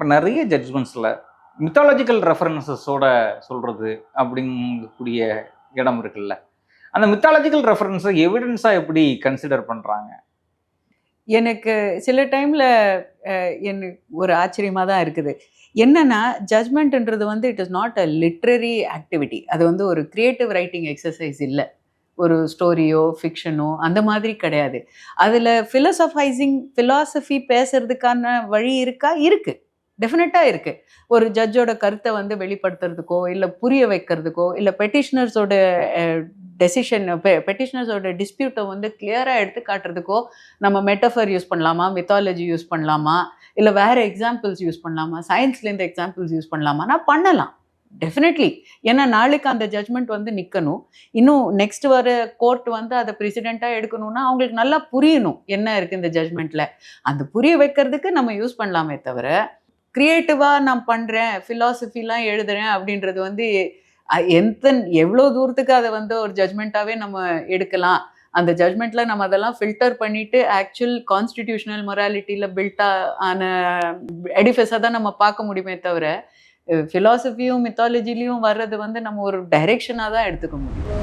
இப்போ நிறைய ஜட்ஜ்மெண்ட்ஸில் மித்தாலஜிக்கல் ரெஃபரன்சஸோட சொல்கிறது அப்படிங்கக்கூடிய இடம் இருக்குல்ல, அந்த மித்தாலஜிக்கல் ரெஃபரன்ஸை எவிடன்ஸாக எப்படி கன்சிடர் பண்ணுறாங்க? எனக்கு சில டைமில் எனக்கு ஒரு ஆச்சரியமாக தான் இருக்குது. என்னன்னா, ஜட்ஜ்மெண்ட்ன்றது வந்து it is not a literary activity. அது வந்து ஒரு கிரியேட்டிவ் ரைட்டிங் எக்ஸசைஸ் இல்லை. ஒரு ஸ்டோரியோ ஃபிக்ஷனோ அந்த மாதிரி கிடையாது. அதில் ஃபிலாசபி பேசுறதுக்கான வழி இருக்கா? இருக்குது, டெஃபினட்டாக இருக்குது. ஒரு ஜட்ஜோட கருத்தை வந்து வெளிப்படுத்துறதுக்கோ, இல்லை புரிய வைக்கிறதுக்கோ, இல்லை பெட்டிஷனர்ஸோட பெட்டிஷனர்ஸோட டிஸ்பியூட்டை வந்து கிளியராக எடுத்து காட்டுறதுக்கோ நம்ம மெட்டஃபர் யூஸ் பண்ணலாமா, மித்தாலஜி யூஸ் பண்ணலாமா, இல்லை வேறு எக்ஸாம்பிள்ஸ் யூஸ் பண்ணலாமா, சயின்ஸ்லேருந்து எக்ஸாம்பிள்ஸ் யூஸ் பண்ணலாமான்னா பண்ணலாம், டெஃபினெட்லி. ஏன்னா நாளைக்கு அந்த ஜட்ஜ்மெண்ட் வந்து நிற்கணும். இன்னும் நெக்ஸ்ட் வர கோர்ட் வந்து அதை ப்ரெசிடெண்ட்டாக எடுக்கணும்னா அவங்களுக்கு நல்லா புரியணும் என்ன இருக்குது இந்த ஜட்ஜ்மெண்ட்டில். அந்த புரிய வைக்கிறதுக்கு நம்ம யூஸ் பண்ணலாமே தவிர, க்ரியேட்டிவாக நான் பண்ணுறேன், ஃபிலாசபிலாம் எழுதுகிறேன் அப்படின்றது வந்து எவ்வளோ தூரத்துக்கு அதை வந்து ஒரு ஜட்ஜ்மெண்ட்டாகவே நம்ம எடுக்கலாம். அந்த ஜட்ஜ்மெண்ட்டில் நம்ம அதெல்லாம் ஃபில்டர் பண்ணிவிட்டு ஆக்சுவல் கான்ஸ்டிடியூஷனல் மொராலிட்டியில் ஆன எடிஃபைஸை தான் நம்ம பார்க்க முடியுமே தவிர, ஃபிலாசபியும் மித்தாலஜிலையும் வர்றது வந்து நம்ம ஒரு டைரெக்ஷனாக தான் எடுத்துக்க முடியும்.